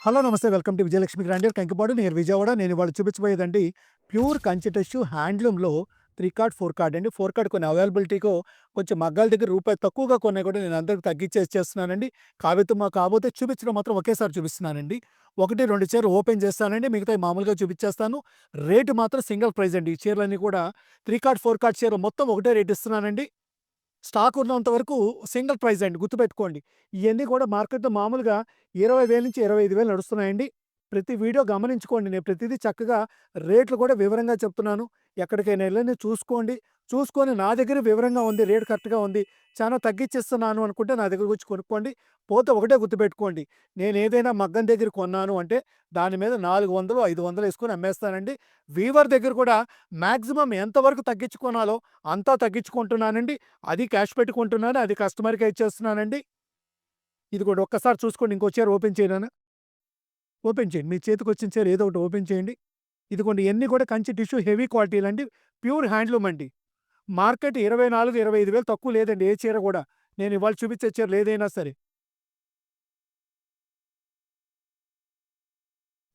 Hello! నమస్తే. Welcome to Vijayalakshmi grandeur Kankipadu near Vijayawada. నేను ఇవాళ చూపించబోయేదండి ప్యూర్ కంచి టిష్యూ హ్యాండ్లూమ్‌లో 3 కార్డ్, 4 కార్డ్ అండి. 4 కార్డ్ కొన్ని అవైలబిలిటీ‌కో కొంచెం మగ్గాల దగ్గర రూపాయి తక్కువగా కొన్నయి కూడా నేను అందరికి తగ్గించేసి ఇచ్చేస్తున్నానండి. కాపోతే చూపించడం మాత్రం ఒకేసారి చూపిస్తున్నానండి. 1, 2 చీరలు ఓపెన్ చేస్తానండి. మిగతాయి మామూలుగా చూపించేస్తాను. రేటు మాత్రం సింగిల్ ప్రైజ్ అండి. ఈ చీరలన్నీ కూడా 3 కార్డ్, 4 కార్డ్ చీరలు మొత్తం ఒకటే రేట్ ఇస్తున్నానండి. స్టాక్ ఉన్నంత వరకు సింగిల్ ప్రైజ్ అండి, గుర్తుపెట్టుకోండి. ఇయన్నీ కూడా మార్కెట్‌లో మామూలుగా 20,000 నుంచి 25,000 నడుస్తున్నాయండి. ప్రతి వీడియో గమనించుకోండి. నేను ప్రతిదీ చక్కగా రేట్లు కూడా వివరంగా చెప్తున్నాను. ఎక్కడికైనా ఎళ్ళండి చూసుకోండి. చూసుకొని నా దగ్గర వివరంగా ఉంది, రేట్ కరెక్ట్‌గా ఉంది, చానా తగ్గిచ్చిస్తున్నాను అనుకుంటే నా దగ్గరకొచ్చి కొనుక్కోండి. పోతే ఒకటే గుర్తుపెట్టుకోండి. నేనేదైనా మగ్గం దగ్గర కొన్నాను అంటే దాని మీద 400, 500 యేసుకొని అమ్మేస్తానండి. వీవర్ దగ్గర కూడా మాక్సిమం ఎంతవరకు తగ్గించుకోనాలో అంతా తగ్గించుకుంటున్నానండి. అది క్యాష్ పెట్టి కొంటున్నాను. అది కస్టమర్‌కే ఇచ్చేస్తున్నానండి. ఇదిగోండి ఒక్కసారి చూసుకోండి. ఇంకో చీర ఓపెన్ చేయనానా? ఓపెన్ చేయండి. మీ చేతికొచ్చిన చీర ఏదో ఒకటి ఓపెన్ చేయండి. ఇదిగోండి ఇయన్నీ కూడా కంచి టిష్యూ హెవీ క్వాలిటీలండి. ప్యూర్ హ్యాండ్లూమ్ అండి. మార్కెట్ 24, 25,000 తక్కువ లేదండి ఏ చీర గూడా. నేను ఇవాళ చూపించే చీరలు ఏదైనా సరే.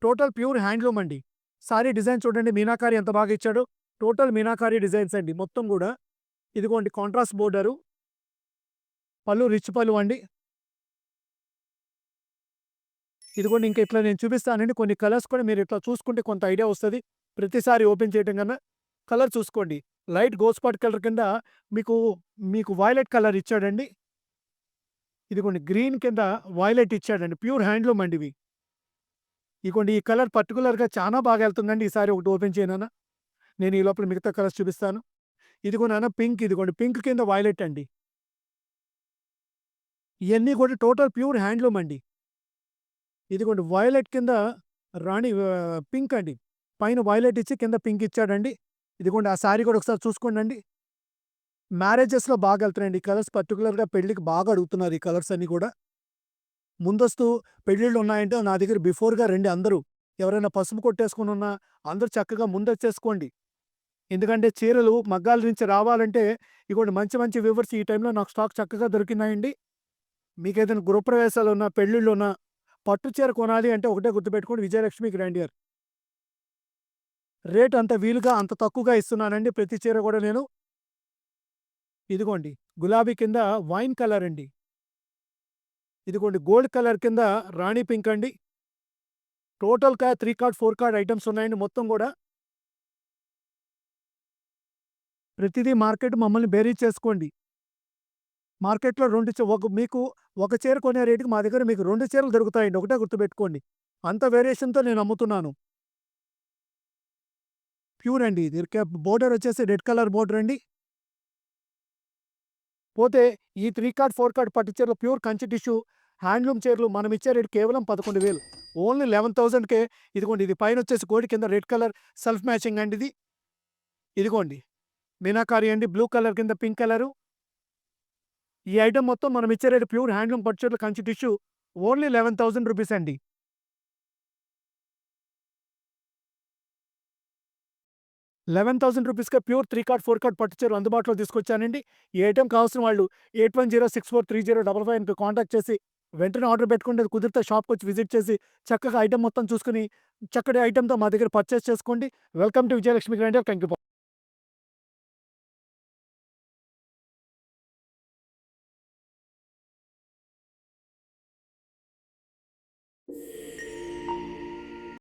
టోటల్ ప్యూర్ హ్యాండ్లూమ్ అండి. సారీ డిజైన్ చూడండి, మీనాకారి ఎంత బాగా ఇచ్చాడో. టోటల్ మీనాకారి డిజైన్స్ అండి మొత్తం గూడా. ఇదిగోండి కాంట్రాస్ట్ బోర్డరు. పళ్ళు రిచ్ పళ్ళు అండి. ఇదిగోండి ఇంక ఇట్లా నేను చూపిస్తానండి. కొన్ని కలర్స్ కూడా మీరు ఇట్లా చూసుకుంటే కొంత ఐడియా వస్తది. ప్రతిసారి ఓపెన్ చేయటం కన్నా కలర్ చూసుకోండి. లైట్ గోస్ పాట్ కలర్ కింద మీకు, మీకు వయలెట్ కలర్ ఇచ్చాడండి. ఇదిగోండి గ్రీన్ కింద వయలెట్ ఇచ్చాడండి. ప్యూర్ హ్యాండ్లూమ్ అండి ఇవి. ఇగోండి ఈ కలర్ పర్టిక్యులర్‌గా చానా బాగా ఎళ్తుందండి. ఈసారి ఒకటి ఓపెన్ చేయనాన్న? నేను ఈ లోపల మిగతా కలర్స్ చూపిస్తాను. ఇదిగో నాన్న పింక్, ఇదిగోండి పింక్ కింద వయలెట్ అండి. ఇయన్నీ కూడా టోటల్ ప్యూర్ హ్యాండ్లూమ్ అండి. ఇదిగోండి వయలెట్ కింద పింక్ అండి. పైన వయలెట్ ఇచ్చి కింద పింక్ ఇచ్చాడండి. ఇదిగోండి ఆ సారీ కూడా ఒకసారి చూసుకోండండి. మ్యారేజెస్‌లో బాగా ఎళ్తున్నాయండి ఈ కలర్స్, పర్టిక్యులర్‌గా పెళ్ళికి బాగా అడుగుతున్నారు ఈ కలర్స్ అన్నీ కూడా. ముందస్తు పెళ్ళిళ్ళు ఉన్నాయంటే నా దగ్గర బిఫోర్‌గా రండి అందరూ. ఎవరైనా పసుపు కొట్టేసుకొనున్నా అందరూ చక్కగా ముందొచ్చేసుకోండి. ఎందుకంటే చీరలు మగ్గాల నుంచి రావాలంటే ఇగోండి మంచి మంచి వీవర్స్ ఈ టైంలో నాకు స్టాక్ చక్కగా దొరికినాయండి. మీకేదైనా గృహప్రవేశాలున్నా, పెళ్ళిళ్ళున్నా, పట్టు చీర కొనాలి అంటే ఒకటే గుర్తుపెట్టుకోండి, విజయలక్ష్మి గ్రాండియర్. రేట్ అంత వీలుగా అంత తక్కువగా ఇస్తున్నానండి ప్రతి చీర కూడా నేను. ఇదిగోండి గులాబీ కింద వైన్ కలర్ అండి. ఇదిగోండి గోల్డ్ కలర్ కింద రాణి పింక్ అండి. టోటల్‌గా 3 కార్డ్, 4 కార్డ్ ఐటెమ్స్ ఉన్నాయండి మొత్తం గూడా. ప్రతిదీ మార్కెట్ మమ్మల్ని బేరీజ్ చేసుకోండి. మార్కెట్‌లో 2 చే ఒక మీకు ఒక చీర కొనే రేటుకి మా దగ్గర మీకు 2 చీరలు దొరుకుతాయండి. ఒకటే గుర్తుపెట్టుకోండి. అంత వేరియేషన్‌తో నేను అమ్ముతున్నాను. ప్యూర్ అండి ఇది. బోర్డర్ వచ్చేసి రెడ్ కలర్ బోర్డర్ అండి. పోతే ఈ 3 కార్డ్, 4 కార్డ్ పట్టు చీరలు ప్యూర్ కంచి టిష్యూ హ్యాండ్లూమ్ చీరలు మనం ఇచ్చే రేట్ కేవలం 11,000. ఓన్లీ 11,000కే. ఇదిగోండి ఇది పైనొచ్చేసి గోల్డ్ కింద రెడ్ కలర్ సెల్ఫ్ మ్యాచింగ్ అండి ఇది. ఇదిగోండి మీనాకారి అండి బ్లూ కలర్ కింద పింక్ కలరు. ఈ ఐటెమ్ మొత్తం మనం ఇచ్చే రేట్ ప్యూర్ హ్యాండ్లూమ్ పట్టు చీరలు కంచి టిష్యూ ఓన్లీ 11,000 రూపీస్ అండి. 11,000 రూపీస్‌కే ప్యూర్ 3 కార్డ్, 4 కార్డ్ పట్టు చీరలు అందుబాటులో తీసుకొచ్చానండి. ఈ ఐటెమ్ కావాల్సిన వాళ్ళు 8106430555కి కాంటాక్ట్ చేసి వెంటనే ఆర్డర్ పెట్టుకోండి. అది కుదిరితే షాప్‌కొచ్చి విజిట్ చేసి చక్కగా ఐటెమ్ మొత్తం చూసుకొని చక్కటి ఐటెమ్‌తో మా దగ్గర పర్చేస్ చేసుకోండి. Welcome to Vijayalakshmi grinder Kankipadu.